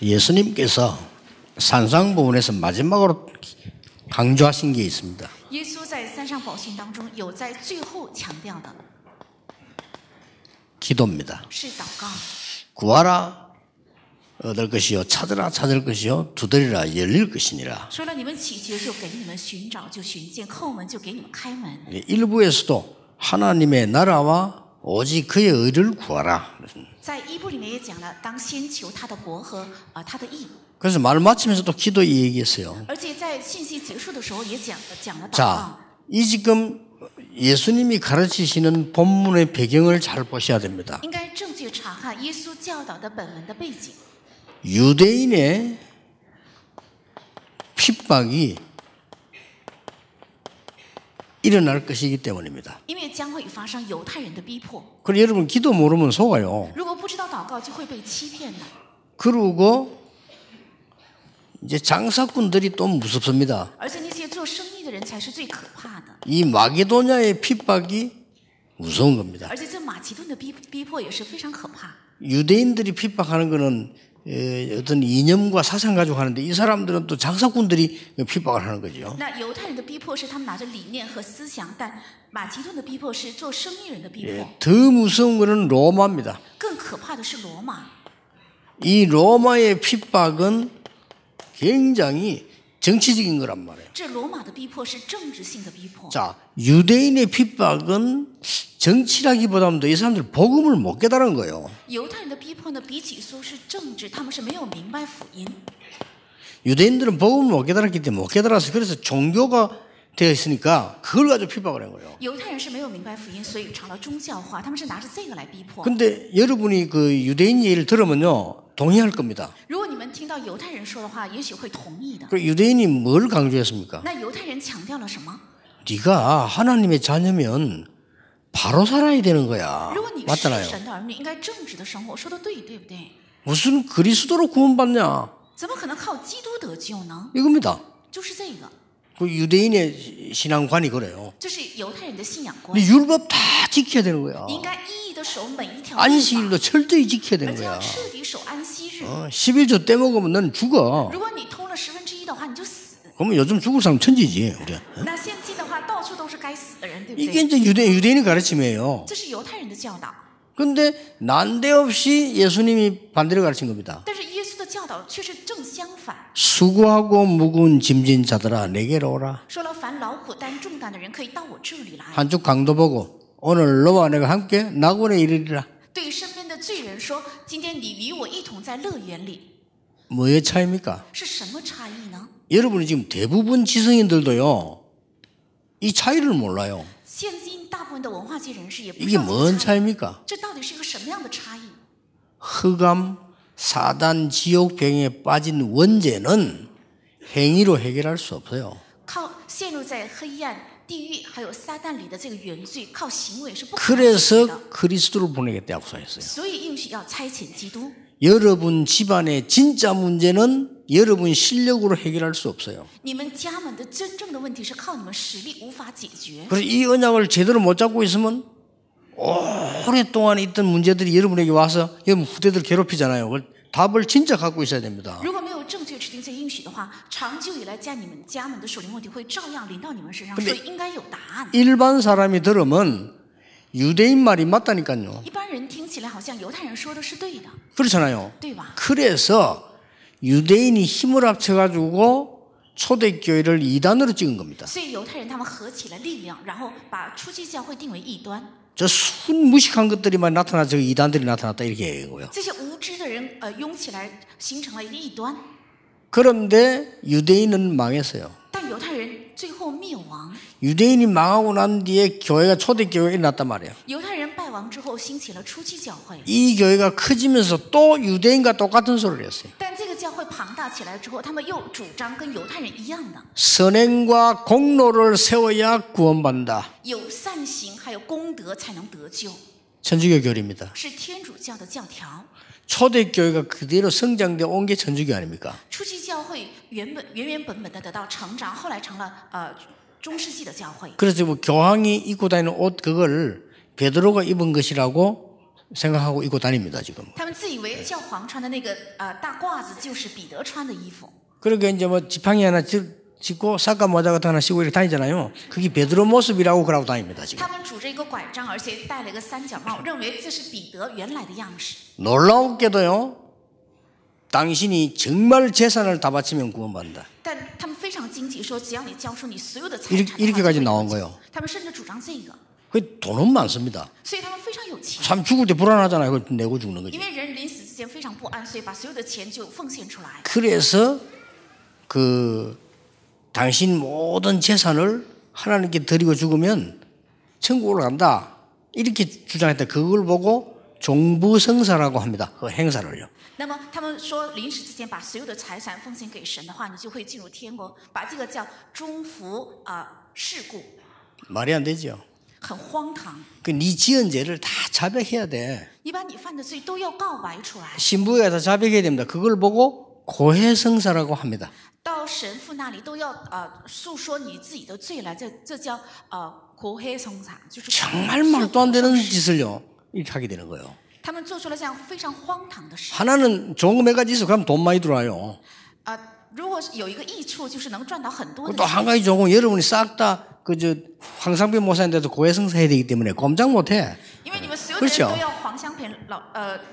예수님께서 산상보훈에서 마지막으로 강조하신 게 있습니다. 耶稣在三上宝训当中有在最后强调的 기도입니다. 是祷告。 구하라 얻을 것이요 찾으라 찾을 것이요 두드리라 열릴 것이니라. 说了你们祈求就给你们，寻找就寻见，叩门就给你们开门。 일부에서도 하나님의 나라와 오직 그의 의를 구하라. 在一部里面也讲了，当先求他的国和他的义。 그래서 말 마치면서도 기도 얘기했어요. 而且在信息结束的时候也讲了祷告。 자, 이 지금 예수님이 가르치시는 본문의 배경을 잘 보셔야 됩니다. 应该正确查看耶稣教导的本文的背景。 유대인의 핍박이 일어날 것이기 때문입니다. 因为将会发生犹太人的逼迫。 그럼 여러분 기도 모르면 속아요. 如果不知道祷告，就会被欺骗的。 그리고 이제 장사꾼들이 또 무섭습니다. 而且那些做生意的人才是最可怕的。 이 마게도냐의 핍박이 무서운 겁니다. 而且这马其顿的逼迫也是非常可怕。 유대인들이 핍박하는 거는 어떤 이념과 사상 가지고 하는데 이 사람들은 또 장사꾼들이 핍박을 하는 거죠. 那犹太人的逼迫是他们拿着理念和思想，但马其顿的逼迫是做生意人的逼迫。 더 무서운 거는 로마입니다. 更可怕的是罗马。 이 로마의 핍박은 굉장히 정치적인 거란 말이에요. 这罗马的逼迫是政治性的逼迫。 자, 유대인의 핍박은 정치라기보다는 이 사람들 복음을 못 깨달은 거예요. 犹太人的逼迫呢，比起说是政治，他们是没有明白福音。 유대인들은 복음을 못 깨달았기 때문에 못 깨달아서 그래서 종교가 되어 있으니까 그걸 가지고 핍박을 한 거예요. 犹太人是没有明白福音，所以成了宗教化，他们是拿着这个来逼迫。 근데 여러분이 그 유대인 얘기를 들으면요 동의할 겁니다. 如果你们听到犹太人说的话，也许会同意的。 그 유대인이 뭘 강조했습니까? 那犹太人强调了什么？ 네가 하나님의 자녀면 바로 살아야 되는 거야. 如果你是 맞잖아요. 神的儿女，应该正直的生活，说的对，对不对？ 무슨 그리스도로 구원받냐? 怎么可能靠基督得救呢？ 이겁니다. 就是这个， 그 유대인의 신앙관이 그래요. 这是犹太人的信仰观。 근데 율법 다 지켜야 되는 거야. 你应该一一的守每一条律法， 안식일도 철저히 지켜야 而 되는 且要 거야. 彻底守安息日。 11조 떼먹으면 넌 죽어. 如果你偷了1/10的话，你就死。 그러면 요즘 죽을 사람 천지지. 우리. 那现今的话，到处都是该死的人，对不 이게 对？ 이제 유대인의 가르침이에요. 这是犹太人的教导， 그런데 난데없이 예수님이 반대로 가르친 겁니다. 但是耶稣的教导却是正相反。 수고하고 무거운 짐진 자들아 내게로 오라. 说了，凡劳苦担重担的人可以到我这里来。 한쪽 강도 보고 오늘 너와 내가 함께 낙원에 이르리라. 对身边的罪人说：“今天你与我一同在乐园里。 뭐의 차이입니까? ”是什么差异呢？ 여러분이 지금 대부분 지성인들도요 이 차이를 몰라요. 现今大部分的文化界人士也不知 이게 道这 뭔 个差异， 차이입니까? 这到底是一个什么样的差异？ 흑암, 사단, 지옥병에 빠진 원죄는 행위로 해결할 수 없어요. 靠陷入在黑暗、地狱还有撒旦里的这个原罪，靠行为是不可能解决 그래서 的。 그리스도를 보내겠다 약속했어요. 所以应许要差遣基督。 여러분 집안의 진짜 문제는 여러분 실력으로 해결할 수 없어요. 你们家门的真正的问题是靠你们实力无法解决。 그래서 이 언약을 제대로 못 잡고 있으면 오랫동안 있던 문제들이 여러분에게 와서 여러분 후대들 괴롭히잖아요. 그걸 답을 진짜 갖고 있어야 됩니다. 如果没有正确指定这应许的话，长久以来在你们家门的属灵问题会照样临到你们身上，所以应该有答案。 일반 사람이 들으면 유대인 말이 맞다니까요. 一般人听起来好像犹太人说的是对的， 그렇잖아요. 对吧？ 그래서 유대인이 힘을 합쳐가지고 초대교회를 이단으로 찍은 겁니다. 所以犹太人他们合起了力量，然后把初期教会定为异端。 저 순무식한 것들이만 나타나서 저 이단들이 나타났다 이렇게 얘기해요. 这些无知的人拥起来，形成了一个异端。 그런데 유대인은 망했어요. 但犹太人最后灭亡， 유대인이 망하고 난 뒤에 교회가 초대교회가 일어났단 말이에요. 犹太人败亡之后兴起了初期教会。 이 교회가 커지면서 또 유대인과 똑같은 소리를 했어요. 但这个教会庞大起来之后，他们又主张跟犹太人一样的， 선행과 공로를 세워야 구원받는다. 有善行还有功德才能得救， 천주교 교리입니다. 是天主教的教条。 초대교회가 그대로 성장되어 온 게 천주교 아닙니까? 初期教会原本的得到成长，后来成了中世纪的教会。 그래서 뭐 교황이 입고 다니는 옷 그걸 베드로가 입은 것이라고 생각하고 입고 다닙니다 지금. 他们自以为教皇穿的那个大褂子就是彼得穿的衣服。 그러니까 이제 뭐 지팡이 하나 짚고 사과 모자 같은 거 하나 씌고 이렇게 다니잖아요. 그게 베드로 모습이라고 그러고 다닙니다 지금. 他们拄着一个拐杖，而且戴了一个三角帽，认为这是彼得原来的样式。 놀라웠게도요. 당신이 정말 재산을 다 바치면 구원받는다. 但他们非常惊奇，说只要你交出你所有的财产的话， 이렇게까지 나온 거예요. 他们甚至主张这个， 그 돈은 많습니다. 所以他们非常有钱。 참 죽을 때 불안하잖아요. 그걸 내고 죽는 거지. 因为人临死之前非常不安，所以把所有的钱就奉献出来。 그래서 그 당신 모든 재산을 하나님께 드리고 죽으면 천국 올라간다. 이렇게 주장했다. 그걸 보고 종부성사라고 합니다. 그 행사를요. 那么他们说，临死之前把所有的财产奉献给神的话，你就会进入天国，把这个叫中服事故， 말이 안 되죠. 很荒唐。 그 네 지은 죄를 다 자백해야 돼. 你把你犯的罪都要告白出来， 신부에 다 자백해야 됩니다. 그걸 보고 고해성사라고 합니다. 到神父那里都要诉说你自己的罪来，这叫国黑松散，就是 정말 말도 안 되는 짓을요. 이렇게 하게 되는 거예요. 他们做出了这样非常荒唐的事。 하나는 좋은 거 몇 가지 있어. 그럼 돈 많이 들어와요. 如果有一个益处，就是能赚到很多的 또 钱。 한 가지 좋은 건 여러분이 싹 다 그저 황상빈 목사님한테도 고해성사 해야 되기 때문에 꼼짝 못해. 因为你们所有的人都要黄香平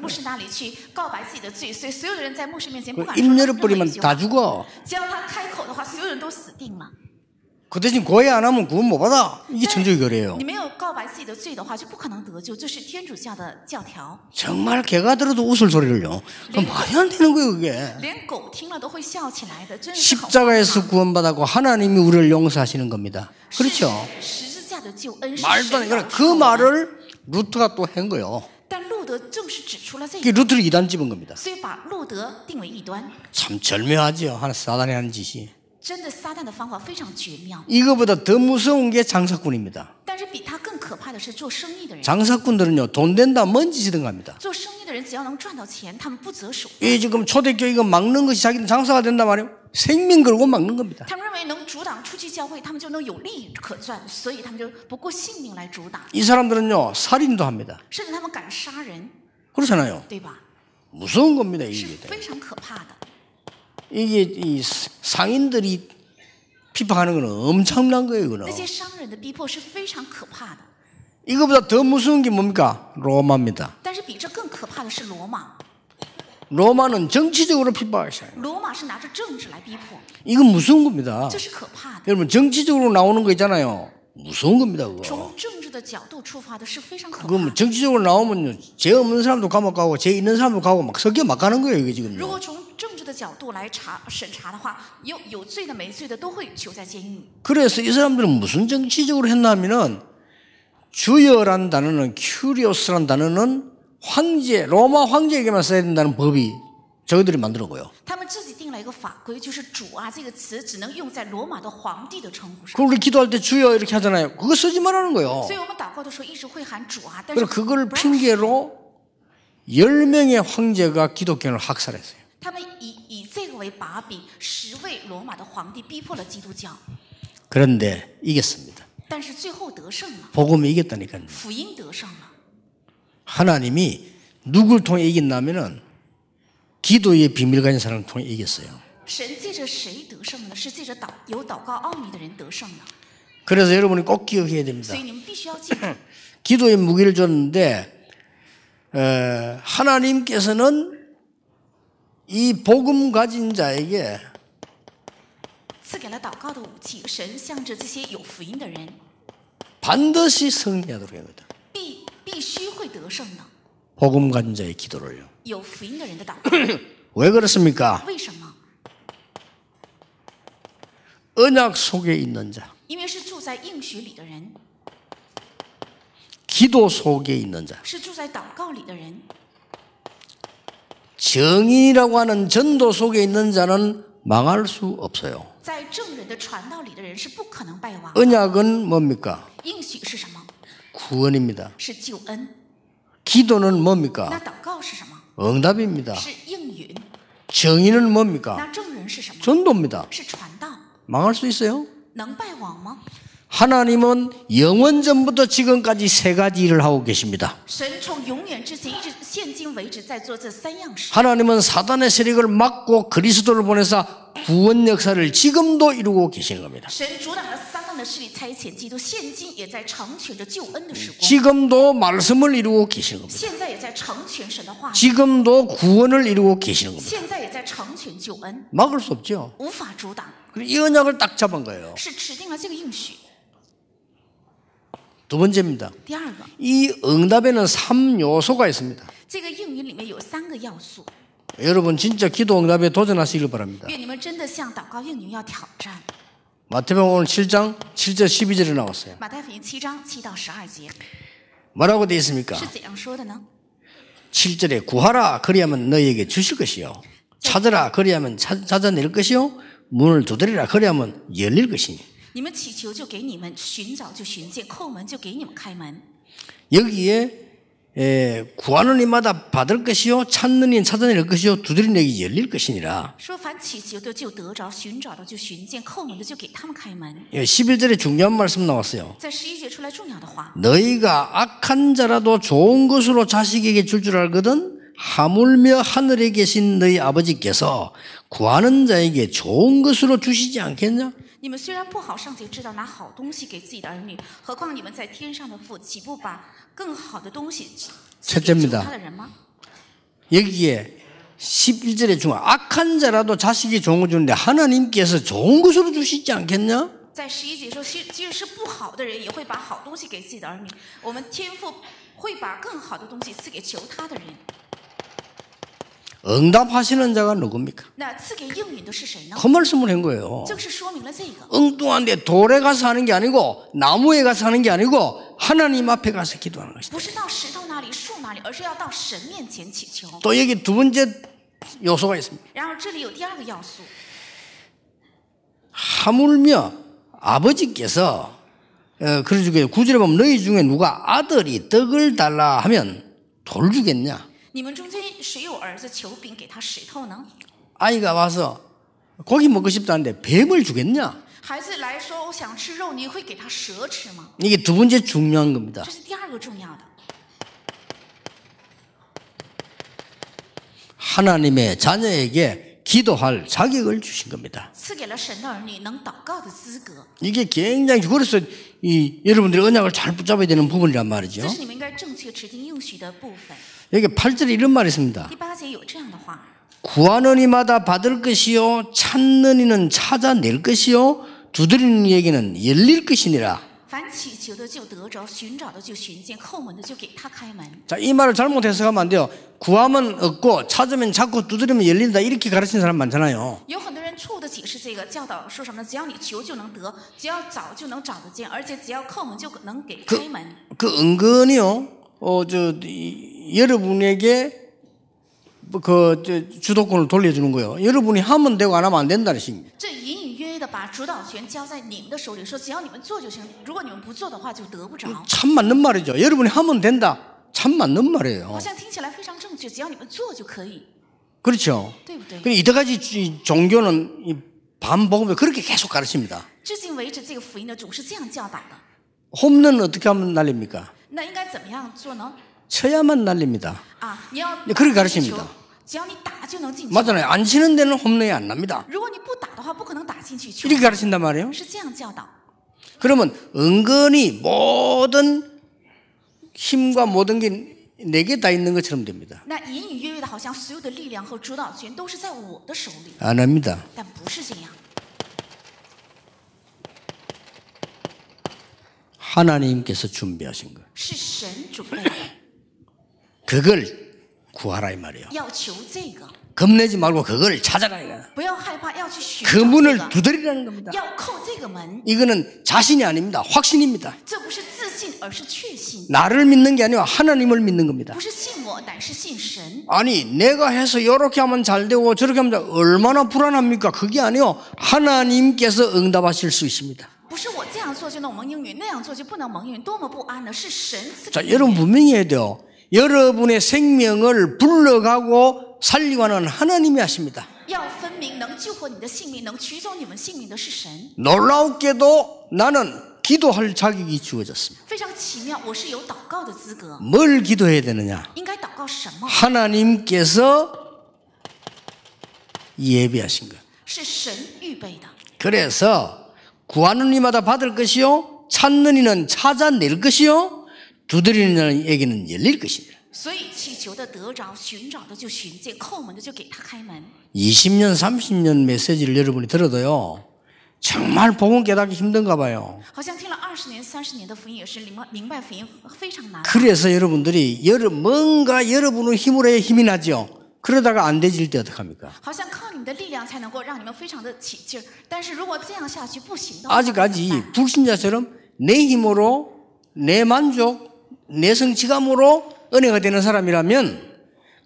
牧师那里去告白自己的罪，所以所有的人在牧师面前不敢说 입 任何 열어버리면 一句 다 话。 죽어. 只要他开口的话，所有人都死定了。 그 대신 고해 안 하면 구원 못 받아. 이게 천주교 교리예요. 你没有告白自己的罪的话，就不可能得救，这是天主教的教条。 정말 개가 들어도 웃을 소리를요. 말이 안 되는 거예요 그게. 连狗听了都会笑起来的，真是很荒 십자가에서 唐。 구원받았고 하나님이 우리를 용서하시는 겁니다. 그렇죠? 十字架的救恩是 말도 안 神 돼. 饶 그 恕我们。 말을 루트가 또 한 거예요. 但路德正是指出了这 이게 个， 루트를 이단 집은 겁니다. 所以把路德定为异端。 참 절묘하지요. 하나 사단이 하는 짓이. 真的，撒旦的方法非常绝妙。 이거보다 더 무서운 게 장사꾼입니다. 但是比他更可怕的是做生意的人。 장사꾼들은요. 돈 된다 먼지시든 갑니다. 做生意的人只要能赚到钱，他们不择手段。 이 지금 초대교회 이거 막는 것이 자기는 장사가 된단 말이에요. 생명 걸고 막는 겁니다. 他们认为能阻挡出去教会，他们就能有利益可赚，所以他们就不顾性命来阻挡， 이 사람들은요. 살인도 합니다. 甚至他们敢杀人， 그렇잖아요. 对吧？ 무서운 겁니다. 是 이게. 非常可怕的。 이게 이 상인들이 피박하는 건 엄청난 거예요. 이거는. 那些商人的逼迫是非常可怕的。 이거보다 더 무서운 게 뭡니까? 로마입니다. 但是比这更可怕的是罗马， 로마는 정치적으로 피박하셔요. 罗马是拿着政治来逼迫， 이건 무서운 겁니다. 这是可怕的。 여러분 정치적으로 나오는 거 있잖아요. 무서운 겁니다. 그거. 从政治的角度出发的是非常可怕 그거 的。 뭐 정치적으로 나오면요. 죄 없는 사람도 감옥 가고 죄 있는 사람도 가고 막 석겨 막 가는 거예요. 이게 如 지금요. 果从政治的角度来审查的话，有罪的没罪的都会囚在监狱。 그래서 이 사람들은 무슨 정치적으로 했나 하면은 주여란 단어는 큐리오스란 단어는 황제 로마 황제에게만 써야 된다는 법이 저희들이 만들어 거예요. 他们自己定了一个法规，就是“主啊”这个词只能用在罗马的皇帝的称呼上。 그 우리 기도할 때 주여 이렇게 하잖아요. 그거 쓰지 말라는 거예요. 所以我们祷告的时候一直会喊“主啊”，但是 그래서 그걸 不让使用 핑계로 10명의 황제가 기독교를 학살했어요. 他们以这个为把柄，10位罗马的皇帝逼迫了基督教， 그런데 이겼습니다. 但是最后得胜了， 복음이 이겼다니까요. 福音得胜了。 하나님이 누굴 통해 이겼냐면은 기도의 비밀 가진 사람을 통해 이겼어요. 神借着谁得胜呢？是借着有祷告奥秘的人得胜了。 그래서 여러분이 꼭 기억해야 됩니다. 所以你们必须要记住， 기도의 무기를 줬는데 하나님께서는 이 복음 가진 자에게 赐给了祷告的武器。神向着这些有福音的人， 반드시 승리하도록 해야 합니다. 必须会得胜的。 복음 가진 자의 기도를요. 有福音的人的祷告， 왜 그렇습니까? 为什么？ 언약 속에 있는 자, 因为是住在应许里的人， 기도 속에 있는 자, 是住在祷告里的人， 정인이라고 하는 전도 속에 있는 자는 망할 수 없어요. 在正人的传道里的人是不可能败亡。 언약은 뭡니까? 应许是什么？ 구원입니다. 是救恩。 기도는 那 뭡니까? 祷告是什么？ 응답입니다. 是应允。 정의는 뭡니까? 那正人是什么？ 전도입니다. 是传道。 망할 수 있어요? 能败亡吗？ 하나님은 영원전부터 지금까지 세 가지 일을 하고 계십니다. 神从永远之前一直现今为止在做这三样事。 하나님은 사단의 세력을 막고 그리스도를 보내사 구원 역사를 지금도 이루고 계시는 겁니다. 神阻挡了撒旦的势力，差遣基督，现今也在成全着救恩的时光。 지금도 말씀을 이루고 계시는 겁니다. 现在也在成全神的话语， 지금도 구원을 이루고 계시는 겁니다. 现在也在成全救恩， 막을 수 없죠. 无法阻挡， 그리고 이 언약을 딱 잡은 거예요. 是指定了这个应许。 두 번째입니다. 第二个， 이 응답에는 3요소가 있습니다. 这个应允里面有三个要素， 여러분 진짜 기도 응답에 도전하시길 바랍니다. 愿你们真的向祷告应允要挑战。 마태복음 오늘 7장 7절 12절에 나왔어요. 马太福音7章7到12节 뭐라고 되어 있습니까? 是怎样说的呢？ 7절에 구하라 그리하면 너희에게 주실 것이요 찾으라 그리하면 찾아낼 것이요 문을 두드리라 그리하면 열릴 것이니. 你们祈求就给你们，寻找就寻见，叩门就给你们开门。 여기에 구하는 이마다 받을 것이요 찾는 이는 찾아낼 것이요 두드리는 이에게 열릴 것이니라. 说凡祈求的就得着，寻找的就寻见，叩门的就给他们开门。 11절에 중요한 말씀 나왔어요. 在11节出来重要的话， 너희가 악한 자라도 좋은 것으로 자식에게 줄 줄 알거든 하물며 하늘에 계신 너희 아버지께서 구하는 자에게 좋은 것으로 주시지 않겠냐? 你们虽然不好，尚且知道拿好东西给自己的儿女，何况你们在天上的父，岂不把更好的东西赐给求他的人吗？ 여기에 11절에 중요한 악한 자라도 자식이 좋은 거 주는데 하나님께서 좋은 것으로 주시지 않겠냐? 在11节说，即使是不好的人，也会把好东西给自己的儿女。我们天父会把更好的东西赐给求他的人。 응답하시는 자가 누굽니까? 那赐给应允的是谁呢？ 그 말씀을 한 거예요. 正是说明了这个。 엉뚱한데 돌에 가서 하는 게 아니고 나무에 가서 하는 게 아니고 하나님 앞에 가서 기도하는 것이다. 不是到石头那里、树那里，而是要到神面前祈求。 또 여기 두 번째 요소가 있습니다. 然而这里有第二个要素， 하물며 아버지께서 그래서 9절에 보면 너희 중에 누가 아들이 떡을 달라 하면 돌 주겠냐? 你们中间谁有儿子求饼给他石头呢？ 아이가 와서 고기 먹고 싶다는데 뱀을 주겠냐? 孩子来说我想吃肉，你会给他蛇吃吗？ 이게 두 번째 중요한 겁니다. 这是第二个重要的。 하나님의 자녀에게 기도할 자격을 주신 겁니다. 赐给了神的儿女能祷告的资格， 이게 굉장히 그래서 여러분들이 언약을 잘 붙잡아야 되는 부분이란 말이죠. 这是你们应该正确指定应许的部分。 여기 8절에 이런 말이 있습니다. 第8节有这样的话： 구하는 이마다 받을 것이요 찾는 이는 찾아낼 것이요 두드리는 이에게는 열릴 것이니라. 凡祈求的就得着，寻找的就寻见，叩门的就给他开门。 자, 이 말을 잘못 해석하면 안 돼요. 구하면 얻고 찾으면 찾고 두드리면 열린다 이렇게 가르치는 사람 많잖아요. 有很多人错误的解释这个教导，说什么呢？只要你求就能得，只要找就能找得见，而且只要叩门就能给开门。 그 은근히요. 여러분에게 주도권을 돌려주는 거예요. 여러분이 하면 되고 안 하면 안 된다는 식입니다. 这隐隐约约的把主导权交在你们的手里，说只要你们做就行，如果你们不做的话就得不着。 참 맞는 말이죠. 여러분이 하면 된다. 참 맞는 말이에요. 好像听起来非常正确，只要你们做就可以， 그렇죠. 对不对？ 그러니까 이때까지 종교는 이 반복음에 그렇게 계속 가르칩니다. 至今为止，这个福音呢总是这样教导的。 홈런은 어떻게 하면 날립니까? 那应该怎么样做呢？ 쳐야만 날립니다. 啊，你要 그렇게 打进 가르칩니다. 球，只要你打就能进球。 맞잖아요. 안 치는 데는 홈런이 안 납니다. 如果你不打的话，不可能打进去球。 이렇게 가르친단 말이에요. 是这样教导。 그러면 은근히 모든 힘과 모든 게 내게 다 있는 것처럼 됩니다. 那隐隐约约的，好像所有的力量和主导权都是在我的手里， 안 합니다. 但不是这样。 하나님께서 준비하신 거. 是神准备的， 그걸 구하라 이 말이에요. 要求这个， 겁내지 말고 그걸 찾아라 이거야. 不要害怕，要去寻 그 找这 문을 个， 두드리라는 겁니다. 要叩这个门。 이거는 자신이 아닙니다. 확신입니다. 这不是自信，而是确信， 나를 믿는 게 아니라 하나님을 믿는 겁니다. 不是信我，乃是信神。 아니 내가 해서 이렇게 하면 잘 되고 저렇게 하면 얼마나 불안합니까? 그게 아니요. 하나님께서 응답하실 수 있습니다. 不是我这样做就能蒙应允，那样做就不能蒙应允，多么不安呢？是神赐给 자, 你 여러분 분명히 해야 돼요. 여러분의 생명을 불러가고 살리고 하는 하나님이 하십니다. 要分明能救活你的性命，能取走你们性命的是神。 놀라웠게도 나는 기도할 자격이 주어졌습니다. 非常奇妙，我是有祷告的资格。 뭘 기도해야 되느냐? 应该祷告什么？ 하나님께서 예비하신 것. 是神预备的。 그래서 구하는 이마다 받을 것이요, 찾는 이는 찾아낼 것이요, 두드리는 이에게는 열릴 것이니라. 所以祈求的得着，寻找的就寻见，叩门的就给他开门。 20년, 30년 메시지를 여러분이 들어도요, 정말 복음 깨닫기 힘든가 봐요. 好像听了20年、30年的福音，也是明白福音非常难。 그래서 여러분들이 뭔가 여러분의 힘으로 해야 힘이 나죠. 그러다가 안 되질 때 어떡합니까? 好像靠你们的力量才能够让你们非常的起劲儿，但是如果这样下去不行的话， 아직까지 불신자처럼 내 힘으로, 내 만족, 내 성취감으로 은혜가 되는 사람이라면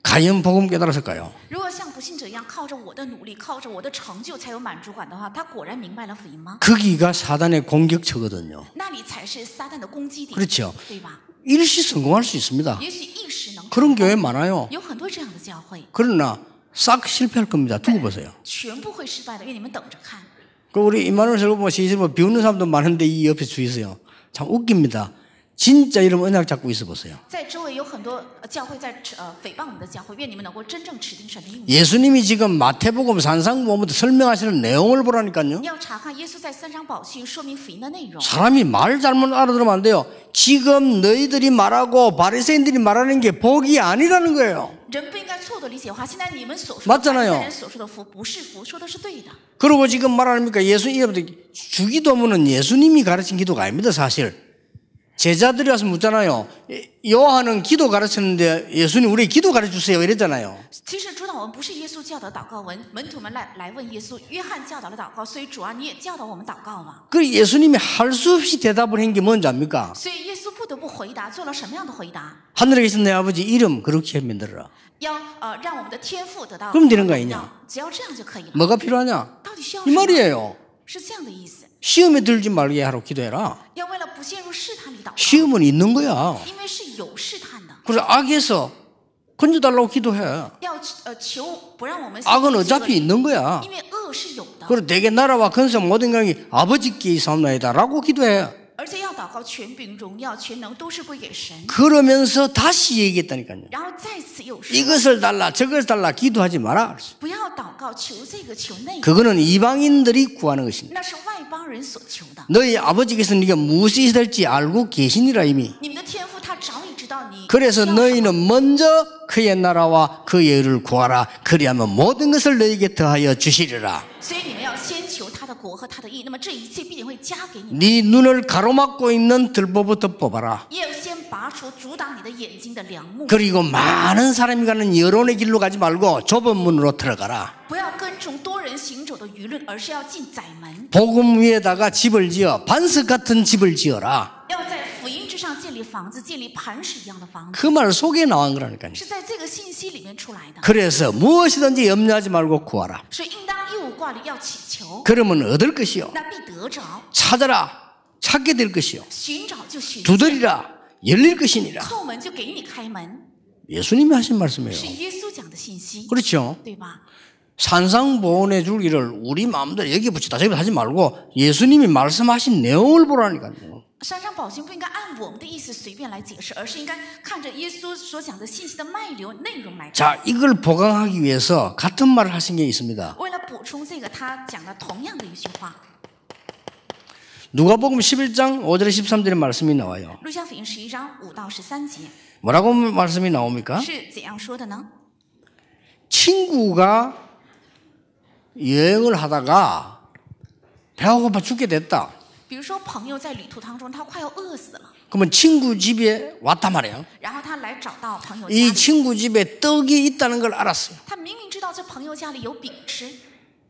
과연 복음 깨달았을까요? 如果像不信者一样靠着我的努力，靠着我的成就才有满足感的话，他果然明白了福音吗？ 거기가 사단의 공격처거든요. 那里才是撒旦的攻击点， 그렇죠. 对吧？ 일시 성공할 수 있습니다. 也许一时能成 그런 功， 교회 많아요. 有很多这样的教会， 그러나 싹 실패할 겁니다. 두고 보세요. 全部会失败的，愿你们等着看。 그 우리 이만원 설교보면 시즌 비웃는 사람도 많은데 이 옆에 주의세요. 참 웃깁니다. 진짜 이런 언약 잡고 있어 보세요. 在周围有很多教会在诽谤我们的教会，愿你们能够真正持定神的应许。 예수님이 지금 마태복음 산상보험부터 설명하시는 내용을 보라니까요. 要查看耶稣在三章宝训说明福音的内容。 사람이 말 잘못 알아들으면 안 돼요. 지금 너희들이 말하고 바리새인들이 말하는 게 복이 아니라는 거예요. 人不应该错的理解话，现在你们所说的 맞잖아요 法利赛人所说的福不是福，说的是对的。 그리고 지금 말하니까 주기도문은 예수님이 가르친 기도가 아닙니다. 사실 제자들이 와서 묻잖아요. 요한은 기도 가르쳤는데 예수님 우리 기도 가르쳐주세요 이랬잖아요. 其实主导文不是耶稣教导祷告文，门徒们来问耶稣，约翰教导了祷告，所以主啊，你也教导我们祷告嘛。 그 예수님이 할 수 없이 대답을 한 게 뭔지 압니까? 所以耶稣不得不回答，做了什么样的回答？ 하늘에 계신 내 아버지 이름 그렇게 만들어라. 要让我们的天父得到 그럼 되는 거 荣 아니냐? 耀，只要这样就可以了。 뭐가 필요하냐? 到底需要 이 什么？ 말이에요. 是这样的意思， 시험에 들지 말게 하라고 기도해라. 要为了不陷入试探里祷告， 시험은 있는 거야. 因为是有试探的。 그래서 악에서 건져달라고 기도해. 要求不让我们 악은 陷入 어차피 罪恶里， 있는 거야. 因为恶是有的。 그리고 내게 나라와 건설 모든 강이 아버지께 있사옵나이다라고 기도해. 而且要祷告权柄、荣耀、全能都是归给神。 그러면서 다시 얘기했다니까요. 然后再次又说， 이것을 달라 저것을 달라 기도하지 마라. 不要祷告求这个求那个， 그거는 이방인들이 구하는 것입니다. 那是外邦人所求的。 너희 아버지께서 네가 무엇이 될지 알고 계시니라 이미. 你们的天父他早已知道你。 그래서 너희는 먼저 그의 나라와 그의 의를 구하라. 그리하면 모든 것을 너희에게 더하여 주시리라. 所以你们要先求他的国和他的义，那么这一切必定会加给你们。 네 눈을 가로막고 있는 들보부터 뽑아라. 也要先拔除阻挡你的眼睛的梁木， 그리고 많은 사람이 가는 여론의 길로 가지 말고 좁은 문으로 들어가라. 不要跟从多人行走的舆论，而是要进窄门。 복음 위에다가 집을 지어 반석 같은 집을 지어라. 要在福音之上建立房子，建立磐石一样的房子， 그 말 속에 나온 거라니까요. 是在这个信息里面出来的。 그래서 무엇이든지 염려하지 말고 구하라. 所以应当一无挂虑，要祈求， 그러면 얻을 것이요. 那必得着； 찾아라. 찾게 될 것이요. 寻找就寻见， 두드리라. 열릴 것이니라. 叩门就给你开门。 예수님이 하신 말씀이에요. 是耶稣讲的信息， 그렇죠. 对吧？ 산상보온의 줄기를 우리 마음대로 여기 붙이다 저기 하지 말고 예수님이 말씀하신 내용을 보라니까요. 山上宝训不应该按我们的意思随便来解释，而是应该看着耶稣所讲的信息的脉流内容来看。 자, 이걸 보강하기 위해서 같은 말을 하신 게 있습니다. 为了补充这个，他讲了同样的一句话。 누가복음 11장 5절에 13절의 말씀이 나와요. 路加福音11章5到13节 뭐라고 말씀이 나옵니까? 是怎样说的呢？ 친구가 여행을 하다가 배가 고파 죽게 됐다. 比如说，朋友在旅途当中，他快要饿死了， 그러면 친구 집에 왔단 말이에요. 然后他来找到朋友家 이 里， 친구 집에 떡이 있다는 걸 알았어요. 他明明知道这朋友家里有饼吃，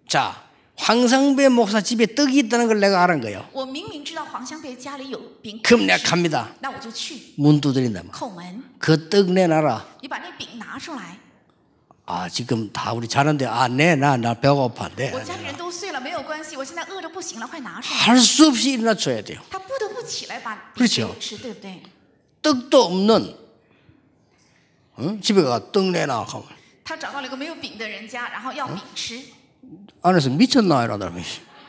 자, 황상배 목사 집에 떡이 있다는 걸 내가 알은 거예요. 我明明知道黄香贝家里有饼可 그럼 以 내가 吃， 갑니다. 那我就去 문 두드린다. 叩门， 그 떡 내놔라. 你把那饼拿出来。 아, 지금 다 우리 자는데 아, 나 배가 고파. 네. 我家里人都睡了，没有关系，我现在饿得不行了，快拿出来。 할 수 없이 일어나 줘야 돼요. 他不得不起来把饼 그렇죠 给我吃，对不对？ 떡도 없는 집에 가 떡 내놔 하면 他找到了一个没有饼的人家，然后要饼吃， 안에서 미쳤나 이러더라고요.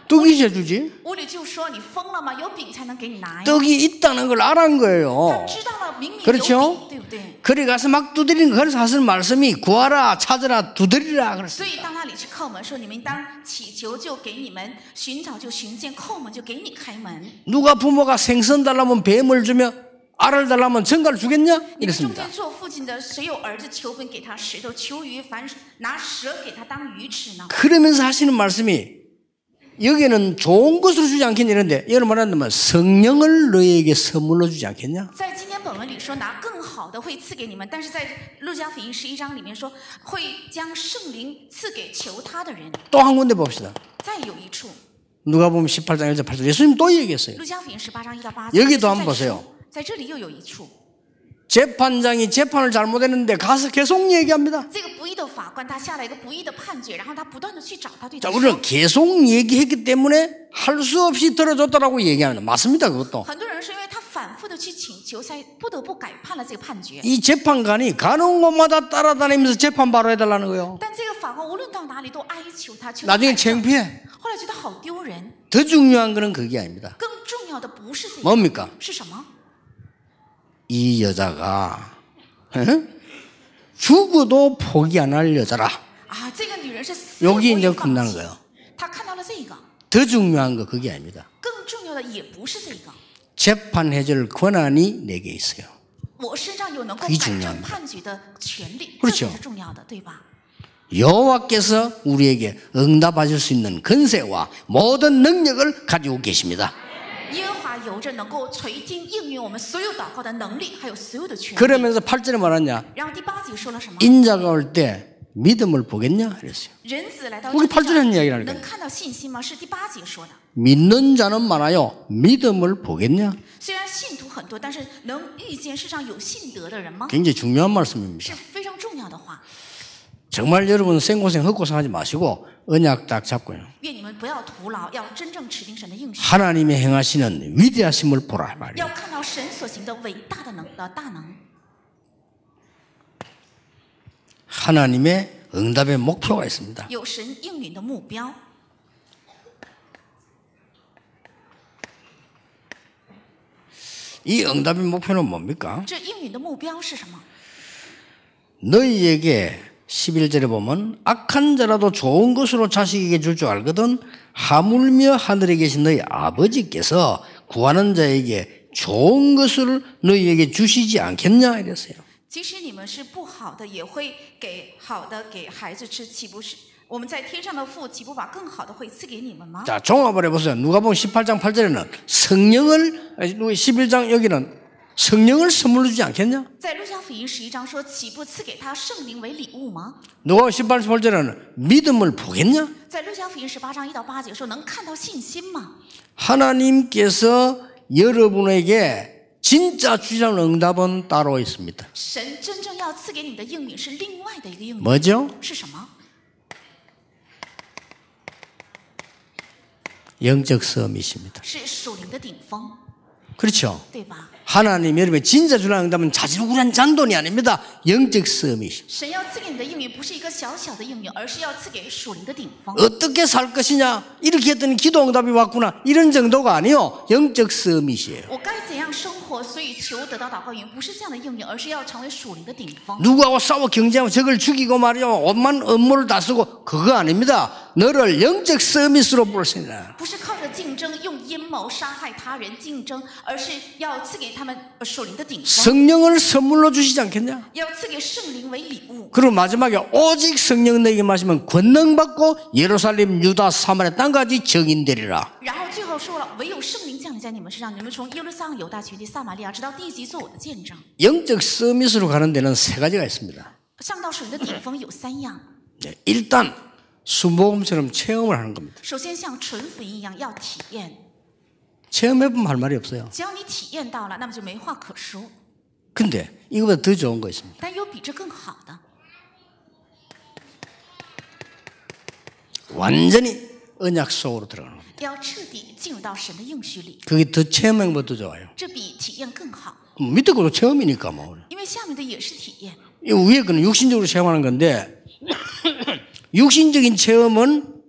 떡이 재주지. 屋里就说你疯了吗？有饼才能给你拿呀。 떡이 있다는 걸 알은 他 거예요. 知道了明明有 그렇죠? 饼，对不对？ 그래 가서 막 두드리는 그래서 하신 말씀이 구하라 찾으라 두드리라 所 그랬어요. 以到那里去叩门，说你们当祈求就给你们，寻找就寻见，叩门就给你开门。 누가 부모가 생선 달라면 뱀을 주며 알을 달라면 전갈을 주겠냐? 你们中 이랬습니다. 间做父亲的，谁有儿子求本给他石头，求鱼，凡拿蛇给他当鱼吃呢？ 그러면서 하시는 말씀이 여기는 좋은 것으로 주지 않겠냐 이런데 여기는 말한다면 성령을 너희에게 선물로 주지 않겠냐? 在今天本文里说拿更好的会赐给你们，但是在路加福音11章里面说会将圣灵赐给求他的人。 또 한 군데 봅시다. 再有一处， 누가복음 18장 1절 8절 예수님 또 얘기했어요. 路加福音18章1到8 여기도 节。 한번 보세요. 在这里又有一处， 재판장이 재판을 잘못했는데 가서 계속 얘기합니다. 这个不义的法官他下了一个不义的判决，然后他不断的去找他，对 자, 他说。 우리는 계속 얘기했기 때문에 할 수 없이 들어줬다라고 얘기합니다. 맞습니다, 그것도. 很多人是因为他反复的去请求，才不得不改判了这个判决。 이 재판관이 가는 곳마다 따라다니면서 재판 바로 해달라는 거예요. 但这个法官无论到哪里都哀求他，求他 나중에 改正。 창피해. 后来觉得好丢人。 더 중요한 거는 그게 아닙니다. 更重要的不是这个， 뭡니까? 是什么？ 이 여자가 죽어도 포기 안 할 여자라. 啊，这个女人是死也不 여기 会 이제 放 끝나는 弃。 거예요. 他看到了这个， 더 중요한 거 그게 아닙니다. 更重要的也不是这个。 재판해줄 권한이 내게 있어요. 我身上有能够 그게 改 중요합니다. 正判决的权利， 그렇죠 这才是重要的，对吧？ 여호와께서 우리에게 응답하실 수 있는 권세와 모든 능력을 가지고 계십니다. 耶和华有着能够垂听应允我们所有祷告的能力，还有所有的权利。 그러면서 8절에 말하냐? 然后第8节说了什么？ 인자가 올 때 믿음을 보겠냐? 그랬어요. 人子来到 거기 这 8절에 하는 地 이야기라는 上， 거예요. 能看到信心吗？是第8节说的。 믿는 자는 많아요. 믿음을 보겠냐? 虽然信徒很多，但是能遇见世上有信德的人吗？ 굉장히 중요한 말씀입니다. 是非常重要的话。 정말 여러분 생고생 헛고생하지 마시고 언약 딱 잡고요. 愿你们不要徒劳，要真正持定神的应许， 하나님의 행하시는 위대하심을 보라 要 말이에요. 看到神所行的伟大的大能， 하나님의 응답의 목표가 있습니다. 有神应允的目标。 이 응답의 목표는 뭡니까? 这应允的目标是什么？ 너희에게 11절에 보면 악한 자라도 좋은 것으로 자식에게 줄 줄 알거든 하물며 하늘에 계신 너희 아버지께서 구하는 자에게 좋은 것을 너희에게 주시지 않겠냐 이랬어요. 即使你们是不好的，也会给好的给孩子吃，岂不是我们在天上的父岂不把更好的会赐给你们吗？ 자, 종합을 해보세요. 누가복음 18장 8절에는 성령을 11장 여기는 성령을 선물로 주지 않겠냐? 在路加福音11章说，岂不赐给他圣灵为礼物吗？ 누가복음 18장 8절에는 믿음을 보겠냐? 在路加福音18章1到8节说，能看到信心吗？ 하나님께서 여러분에게 진짜 주시는 응답은 따로 있습니다. 神真正要赐给你的应允是另外的一个应允， 뭐죠? 是什么？ 영적 싸움이십니다. 是属灵的顶峰， 그렇죠? 对吧？ 하나님 여러분의 진짜 주라는 응답은 자질구레한 잔돈이 아닙니다. 영적 싸움이십니다. 神要赐给你的应允不是一个小小的应允，而是要赐给属灵的顶峰。 어떻게 살 것이냐? 이렇게 했더니 기도 응답이 왔구나. 이런 정도가 아니요. 영적 싸움이시에요. 我该怎样生活？所以求得到祷告应允，不是这样的应允，而是要成为属灵的顶峰。 누구하고 싸워 경쟁하고 적을 죽이고 말이요. 온만 업무를 다 쓰고 그거 아닙니다. 너를 영적 서밋으로 부르시니라. 不是靠着竞争，用阴谋杀害他人竞争，而是要赐给他们属灵的顶峰， 성령을 선물로 주시지 않겠냐? 要赐给圣灵为礼物。 그리고 마지막에 오직 성령 너에게 마시면 권능받고 예루살렘 유다 사마리아 땅까지 정인되리라. 然后最后说了，唯有圣灵降临在你们身上，你们从耶路撒冷、犹大全地、撒玛利亚直到地极做我的见证。 영적 서밋으로 가는 데는 세 가지가 있습니다. 上到属灵的顶峰有3样， 일단 순복음처럼 체험을 하는 겁니다. 首先像纯福音一样要体验， 체험해보면 할 말이 없어요. 只要你体验到了，那么就没话可说。 근데 이거보다 더 좋은 거 있습니다. 但有比这更好的， 완전히 언약 속으로 들어가는 겁니다. 要彻底进入到神的应许里， 그게 더 체험한 것도 좋아요. 这比体验更好， 밑에 것도 체험이니까 뭐. 因为下面的也是体验。 이 위에 거는 육신적으로 체험하는 건데 육신적인 체험은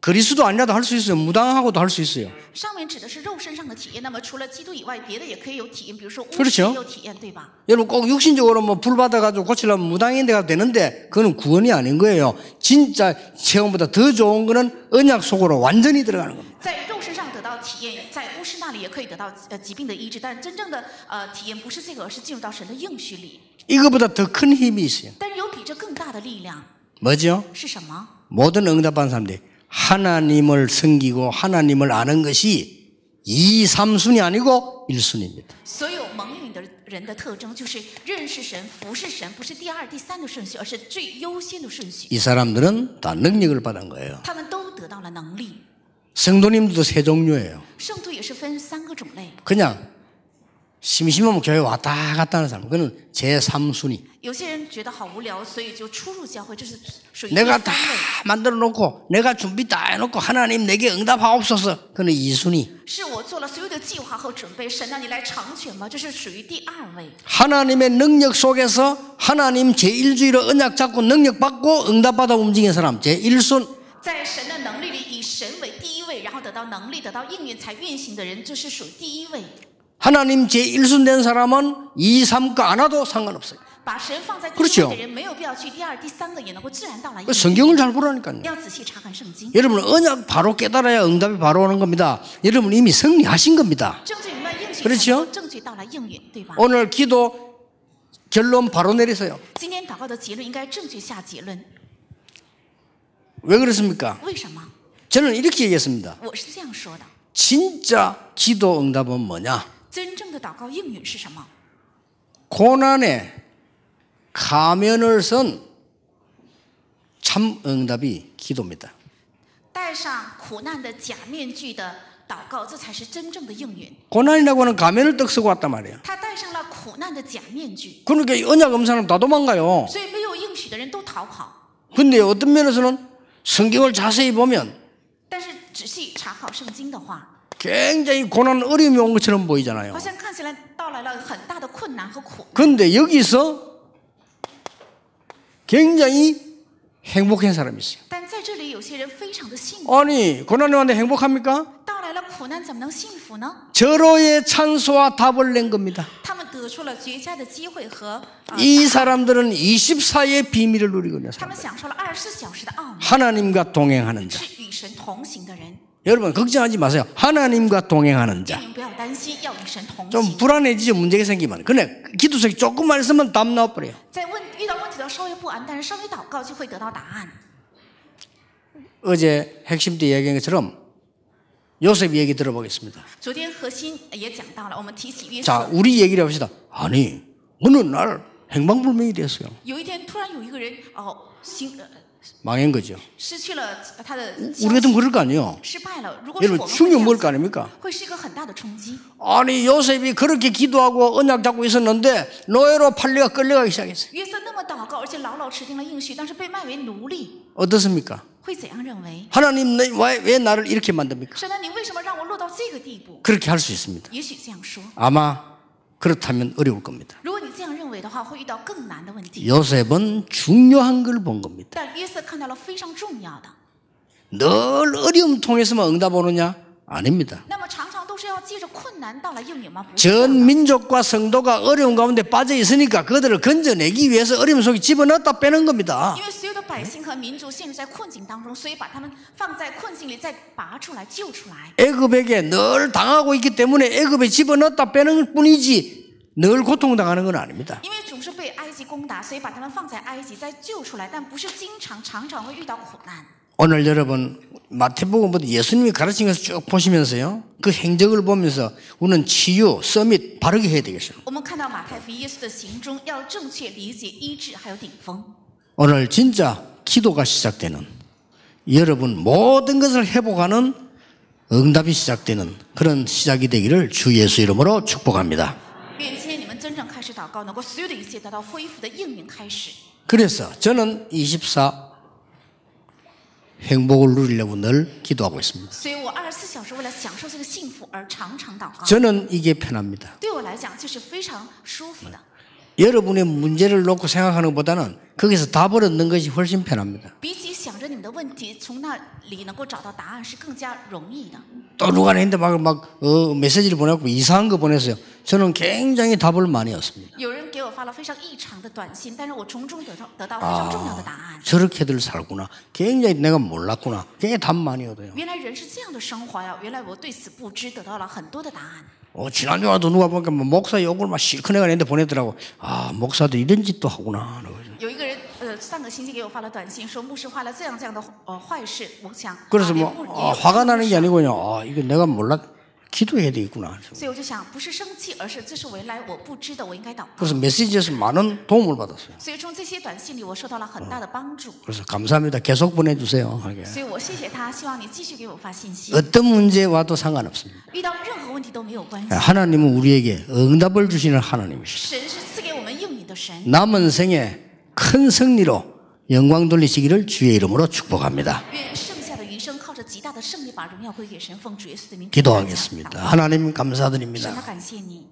그리스도 아니라도 할 수 있어요. 무당하고도 할 수 있어요. 上面指的是肉身上的体验，那么除了基督以外，别的也可以有体验，比如说巫师 그렇죠 也有体验，对吧？ 여러분 꼭 육신적으로 뭐 불 받아가지고 고치려면 무당인데 가도 되는데 그거는 구원이 아닌 거예요. 진짜 체험보다 더 좋은 거는 언약 속으로 완전히 들어가는 겁니다. 在肉身上得到体验，在巫师那里也可以得到疾病的医治，但真正的体验不是这个，而是进入到神的应许里。 이거보다 더 큰 힘이 있어요. 但是有比这更大的力量 뭐죠? 是什么？ 모든 응답한 사람들이 하나님을 섬기고 하나님을 아는 것이 2, 3순위 아니고 1순위입니다. 所有蒙允的人的特征就是认识神、服侍神，不是第二、第三的顺序，而是最优先的顺序。 이 사람들은 다 능력을 받은 거예요. 他们都得到了能力。 성도님들도 세 종류예요. 圣徒也是分3个种类。 그냥 심심하면 교회 왔다 갔다 하는 사람, 그건 제3순위. 有些人觉得好无聊，所以就出入教会，这是属于第 내가 3 다 位。 만들어 놓고 내가 준비 다 해놓고 하나님 내게 응답하옵소서, 그건 2순위. 是我做了所有的计划和准备，神啊，你来成全吧，这是属于第2位。 하나님의 능력 속에서 하나님 제1주의로 언약 잡고 능력 받고 응답받아 움직이는 사람 제1순. 在神的能力里，以神为第1位，然后得到能力、得到应允才运行的人，这是属于第1位。 하나님 제1순 된 사람은 2, 3가 안 와도 상관없어요. 把神放在第1位的人，没有必要去第2、第3个，也能够自然到来应允。 성경을 잘 보라니까요. 要仔细查看圣经。 여러분 언약 바로 깨달아야 응답이 바로 오는 겁니다. 여러분 이미 승리하신 겁니다. 正确明白应许， 그렇죠 正确到来应允，对吧？ 오늘 기도 결론 바로 내리세요. 今天祷告的结论应该正确下结论。 왜 그렇습니까? 为什么？ 저는 이렇게 얘기했습니다. 我是这样说的： 진짜 기도 응답은 뭐냐? 真正的祷告应允是什么？ 고난에 가면을 쓴 참 응답이 기도입니다. 戴上苦难的假面具的祷告，这才是真正的应允。 고난이라고 하는 가면을 떡 쓰고 왔단 말이에요. 他戴上了苦难的假面具， 그러니까 언약 없는 사람 다 도망가요. 所以没有应许的人都逃跑。 근데 어떤 면에서는 성경을 자세히 보면 但是仔细查考圣经的话， 굉장히 고난 어려움이 온 것처럼 보이잖아요. 好像看起来到来了很大的困难和苦难。 그런데 여기서 굉장히 행복한 사람이 있어요. 但在这里有些人非常的幸福。 아니 고난이 왔는데 행복합니까? 到来了苦难，怎么能幸福呢？ 절호의 찬소와 답을 낸 겁니다. 他们得出了绝佳的机会和 이 사람들은 24의 비밀을 누리거든요. 他们享受了24小时的奥秘， 하나님과 동행하는 자. 是与神同行的人。 여러분 걱정하지 마세요. 하나님과 동행하는 자. 你们不要担心，要与神同 좀 行。 불안해지죠. 문제가 생기면. 근데 기도석이 조금만 있으면 답 나와버려요. 在遇到问题的时候稍微不安，但是稍微祷告就会得到答案。 어제 핵심 때 얘기한 것처럼 요셉 얘기 들어보겠습니다. 昨天核心也讲到了，我们提起约 자, 瑟。 우리 얘기를 해봅시다. 아니 어느 날 행방불명이 됐어요. 有一天突然有一个人망한 거죠. 失去了他的 우리 같으면 그럴 거 아니에요. 失败了。如果是我 여러분 们会这 충격 样 먹을 거 想 아닙니까? 会是一个很大的冲击。 아니 요셉이 그렇게 기도하고 언약 잡고 있었는데 노예로 팔려가 끌려가기 시작했어요. 约瑟那么祷告，而且牢牢持定了应许，但是被卖为奴隶， 어떻습니까? 会怎样认为？ 하나님 왜 나를 이렇게 만듭니까? 神啊，你为什么让我落到这个地步？ 그렇게 할 수 있습니다. 也许这样说。 아마 그렇다면 어려울 겁니다. 如果你这样认为的话，会遇到更难的问题。 요셉은 중요한 걸 본 겁니다. 但约瑟看到了非常重要的。 늘 어려움 통해서만 응답 오느냐? 아닙니다. 那么常常都是要借着困难到来应允吗？不是。 전 민족과 성도가 어려운 가운데 빠져 있으니까 그들을 건져내기 위해서 어려움 속에 집어넣었다 빼는 겁니다. 因为所有的百姓和民族陷入在困境当中，所以把他们放在困境里，再拔出来、救出来。 애굽에게 늘 당하고 있기 때문에 애굽에 집어넣었다 빼는 뿐이지 늘 고통당하는 건 아닙니다. 因为总是被埃及攻打，所以把他们放在埃及再救出来，但不是常常会遇到苦难。 오늘 여러분 마태복음부터 예수님이 가르친 것을 쭉 보시면서요, 그 행적을 보면서 우리는 치유, 서밋 바르게 해야 되겠어요. 我们看到马太福音耶稣的行中，要正确理解医治还有顶峰。 오늘 진짜 기도가 시작되는, 여러분 모든 것을 회복하는 응답이 시작되는 그런 시작이 되기를 주 예수 이름으로 축복합니다. 愿今天你们真正开始祷告，能够所有的一切得到恢复的应允开始。 그래서 저는 24 행복을 누리려고 늘 기도하고 있습니다. 所以我24小时为了享受这个幸福而常祷告。 저는 이게 편합니다. 对我来讲，就是非常舒服的。 여러분의 문제를 놓고 생각하는 것보다는 거기서 답을 얻는 것이 훨씬 편합니다. 比起想着你们你的问题，从那里能够找到答案是更加容易的。 또 누가 했는데 메시지를 보내고 이상한 거 보냈어요. 저는 굉장히 답을 많이 얻습니다. 有人给我发了非常异常的短信，但是我从中得到非常重要的答案。 저렇게들 살구나. 굉장히 내가 몰랐구나. 굉장히 답 많이 얻어요. 原来人是这样的生活呀！原来我对此不知，得到了很多的答案。 지난주에도 누가 보니까 목사 욕을 막 실컷 내가 내는데 보내더라고. 목사도 이런 짓도 하구나. 有一个人上个星期给我发了短信，说牧师犯了这样的坏事。我想， 그래서 화가 나는 게 아니고요. 이거 내가 몰랐. 기도해야 되겠구나. 所以我就想，不是生气，而是这是原来我不知的，我应该祷告。 그래서 메시지에서 많은 도움을 받았어요. 所以从这些短信里，我受到了很大的帮助。 그래서 감사합니다. 계속 보내주세요. 所以我谢谢他，希望你继续给我发信息。 어떤 문제 와도 상관없습니다. 遇到任何问题都没有关系。 하나님은 우리에게 응답을 주시는 하나님이시죠. 神是赐给我们应允的神。 남은 생에 큰 승리로 영광 돌리시기를 주의 이름으로 축복합니다. 愿剩下的余生靠着极大的胜利，把荣耀归给神，奉主耶稣的名。 기도하겠습니다. 하나님 감사드립니다. 神啊，感谢你。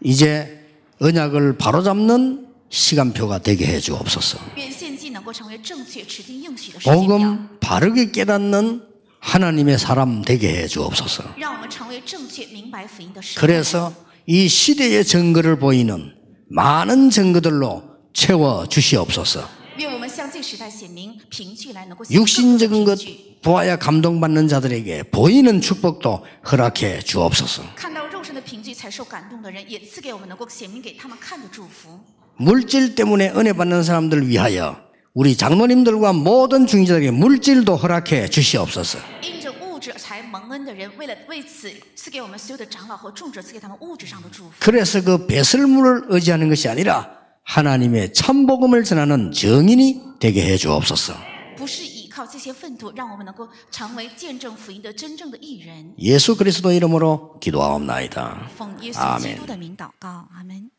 이제 언약을 바로잡는 시간표가 되게 해 주옵소서. 愿献祭能够成为正确指定应许的时间表， 복음 바르게 깨닫는 하나님의 사람 되게 해 주옵소서. 让我们成为正确明白福音的时代。 그래서 이 시대의 증거를 보이는 많은 증거들로 채워 주시옵소서. 愿我们向这时代显明凭据来，能够 육신적인 것 보아야 감동받는 자들에게 보이는 축복도 허락해 주옵소서. 看到肉身的凭据才受感动的人，也赐给我们能够显明给他们看的祝福。 물질 때문에 은혜 받는 사람들을 위하여 우리 장로님들과 모든 중직자들에게 물질도 허락해 주시옵소서. 因着物质才蒙恩的人，为此赐给我们所有的长老和众者，赐给他们物质上的祝福。 그래서 그 배설물을 의지하는 것이 아니라 하나님의 참복음을 전하는 증인이 되게 해 주옵소서. 不是依靠这些粪土，让我们能够成为见证福音的真正的义人。 예수 그리스도 이름으로 기도하옵나이다. 奉耶稣基督的名祷告，阿门。